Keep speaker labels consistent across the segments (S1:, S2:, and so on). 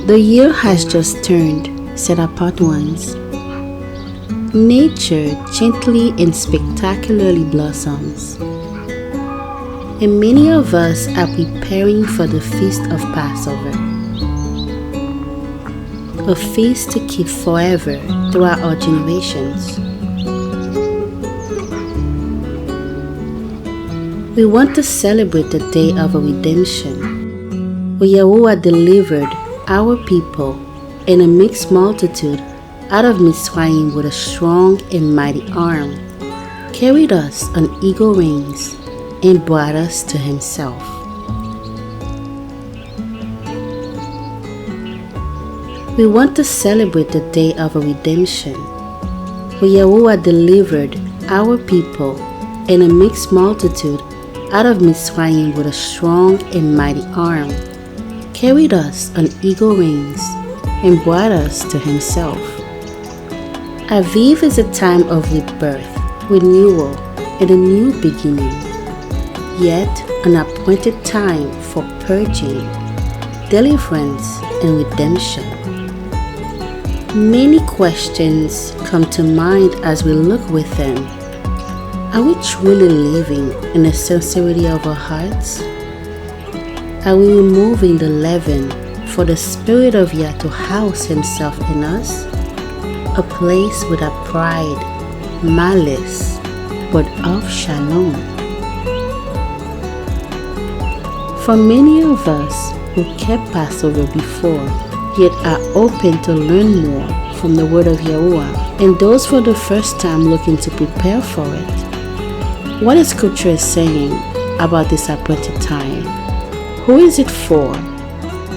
S1: The year has just turned, said apart ones. Nature gently and spectacularly blossoms. And many of us are preparing for the feast of Passover. A feast to keep forever throughout our generations. We want to celebrate the day of our redemption, where Yahuwah delivered our people and a mixed multitude out of Mitzrayim with a strong and mighty arm, carried us on eagle wings, and brought us to himself. We want to celebrate the day of our redemption, where Yahuwah delivered our people and a mixed multitude out of Mitzrayim with a strong and mighty arm, carried us on eagle wings, and brought us to himself. Aviv is a time of rebirth, renewal, and a new beginning, yet an appointed time for purging, deliverance, and redemption. Many questions come to mind as we look within. Are we truly living in the sincerity of our hearts? Are we removing the leaven for the Spirit of Yah to house himself in us? A place without pride, malice, but of shalom. For many of us who kept Passover before, yet are open to learn more from the word of Yahuwah, and those for the first time looking to prepare for it, what is Scripture saying about this appointed time? Who is it for?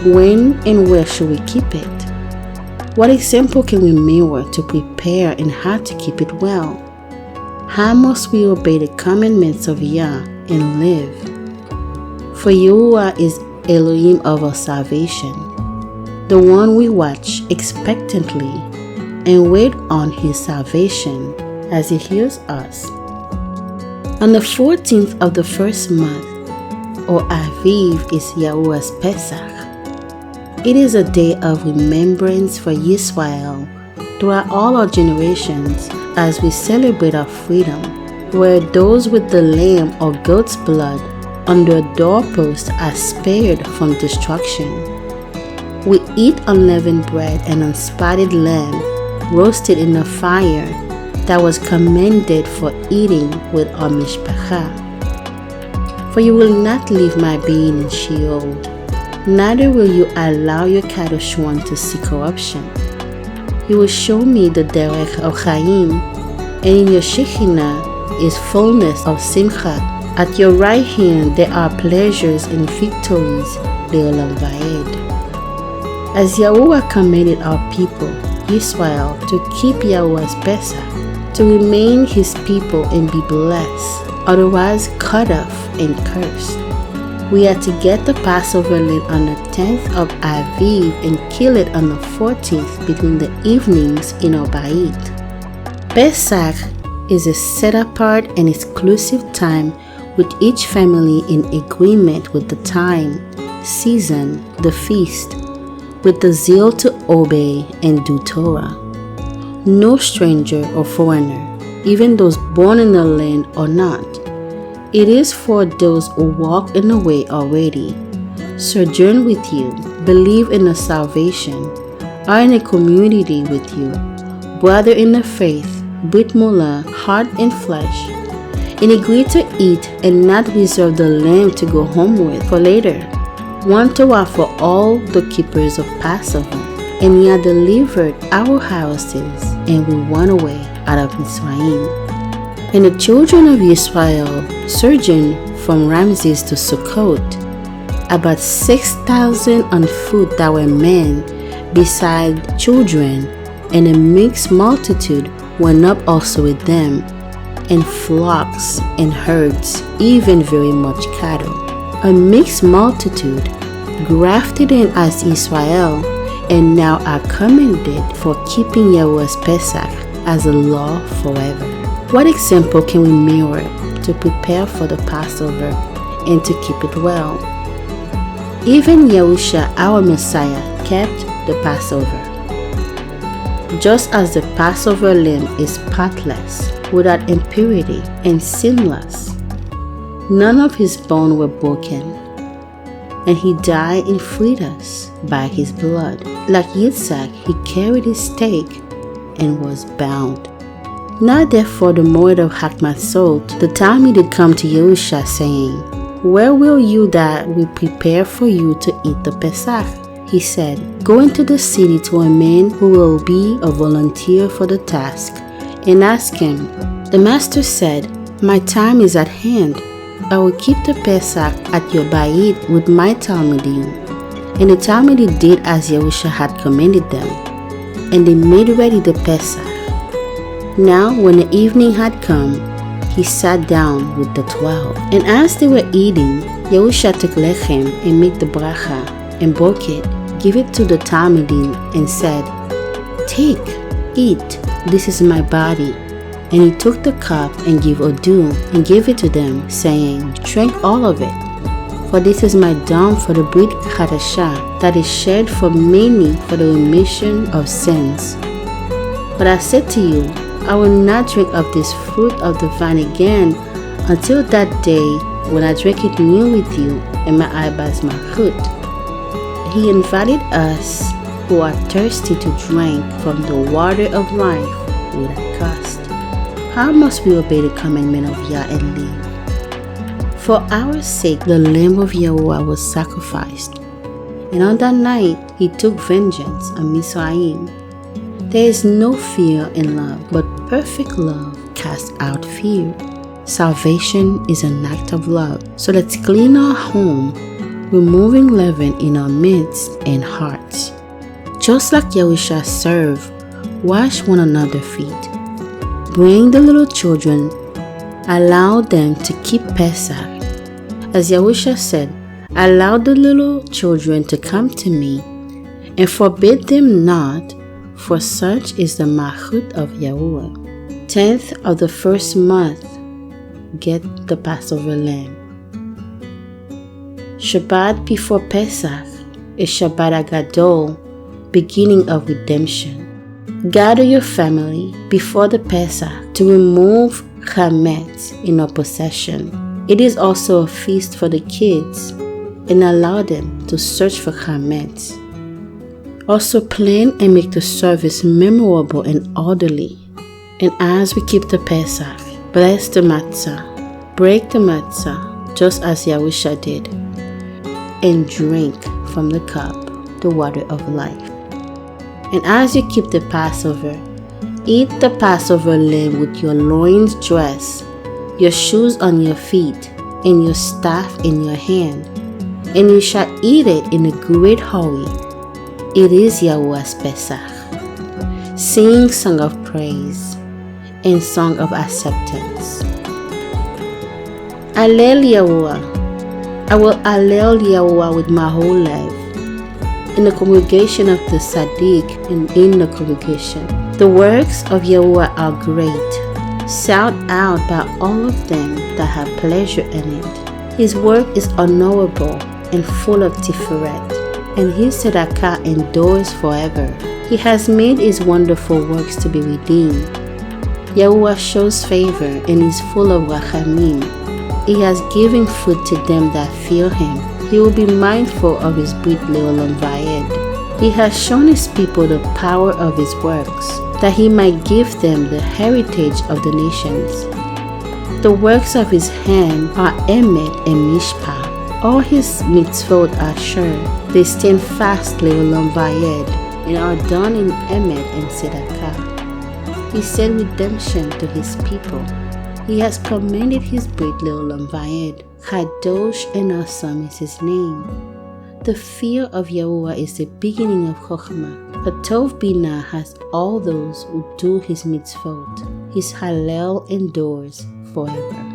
S1: When and where should we keep it? What example can we mirror to prepare and how to keep it well? How must we obey the commandments of Yah and live? For Yahuwah is Elohim of our salvation, the one we watch expectantly and wait on his salvation as he hears us. On the 14th of the first month, or Aviv, is Yahuwah's Pesach. It is a day of remembrance for Yisrael throughout all our generations as we celebrate our freedom, where those with the lamb or goat's blood on their doorpost are spared from destruction. We eat unleavened bread and unspotted lamb roasted in a fire that was commended for eating with our mishpacha. For you will not leave my being in Sheol, neither will you allow your Kadosh one to see corruption. You will show me the derech of Chaim, and in your Shekhinah is fullness of Simcha. At your right hand there are pleasures and victories, Le'olam Va'ed. As Yahuwah commanded our people, Israel, to keep Yahuwah's Pesach, to remain his people and be blessed, otherwise cut off and cursed. We are to get the Passover lamb on the 10th of Aviv and kill it on the 14th between the evenings in our Bait. Pesach is a set-apart and exclusive time with each family in agreement with the time, season, the feast, with the zeal to obey and do Torah. No stranger or foreigner, even those born in the land or not. It is for those who walk in the way already, sojourn with you, believe in the salvation, are in a community with you, brother in the faith, Brit Milah, heart and flesh, and agree to eat and not reserve the lamb to go home with for later. One Torah for all the keepers of Passover, and Yah delivered our houses, and we went away out of Mitzrayim. And the children of Israel sojourned from Ramses to Sukkot, about 6,000 on foot that were men, beside children, and a mixed multitude went up also with them, and flocks and herds, even very much cattle. A mixed multitude, grafted in as Israel, and now are commended for keeping Yahuwah's Pesach as a law forever. What example can we mirror to prepare for the Passover and to keep it well? Even Yahusha, our Messiah, kept the Passover. Just as the Passover lamb is spotless, without impurity, and sinless, none of his bones were broken, and he died and freed us by his blood. Like Yitzhak, he carried his stake and was bound. Now therefore the moed of Hakmatzot, the time did come to Yahusha, saying, Where will you that we prepare for you to eat the Pesach? He said, Go into the city to a man who will be a volunteer for the task, and ask him. The master said, My time is at hand. I will keep the Pesach at your bayit with my Talmudim. And the Talmudim did as Yahusha had commanded them, and they made ready the Pesach. Now when the evening had come, he sat down with the 12. And as they were eating, Yahusha took lechem and made the bracha, and broke it, gave it to the Talmudim, and said, Take, eat, this is my body. And he took the cup and gave odu, and gave it to them, saying, Drink all of it, for this is my dam for the brit chadashah, that is shed for many for the remission of sins. But I said to you, I will not drink of this fruit of the vine again until that day when I drink it new with you in my Abba's malchut. He invited us who are thirsty to drink from the water of life without cost. How must we obey the commandment of Yah and live? For our sake the Lamb of Yahuwah was sacrificed, and on that night he took vengeance on Mizraim. There is no fear in love, but perfect love casts out fear. Salvation is an act of love, so let's clean our home, removing leaven in our midst and hearts. Just like Yahusha served, wash one another's feet. Bring the little children, allow them to keep Pesach. As Yahusha said, allow the little children to come to me, and forbid them not, for such is the malchut of Yahuwah. 10th of the first month, get the Passover lamb. Shabbat before Pesach is Shabbat Agadol, beginning of redemption. Gather your family before the Pesach to remove chametz in our possession. It is also a feast for the kids, and allow them to search for chametz. Also plan and make the service memorable and orderly. And as we keep the Pesach, bless the matzah, break the matzah just as Yahusha did, and drink from the cup, the water of life. And as you keep the Passover, eat the Passover lamb with your loins dressed, your shoes on your feet, and your staff in your hand. And you shall eat it in a great hurry. It is Yahuwah's Pesach. Sing song of praise and song of acceptance. Allel Yahuwah. I will allel Yahuwah with my whole life. In the congregation of the Sadiq and in the congregation. The works of Yahuwah are great. Shout out by all of them that have pleasure in it. His work is unknowable and full of tiferet, and his tzedakah endures forever. He has made his wonderful works to be redeemed. Yahuwah shows favor and is full of rachamim. He has given food to them that fear him. He will be mindful of his brit leolam vayed. He has shown his people the power of his works, that he might give them the heritage of the nations. The works of his hand are emet and mishpah. All his mitzvot are sure. They stand fast leolam vayed, and are done in emet and tzedakah. He sent redemption to his people. He has commanded his brit leolam vayed. Kadosh and awesome is his name. The fear of Yahuwah is the beginning of Chokhmah. The Tov Binah has all those who do his mitzvot. His Hallel endures forever.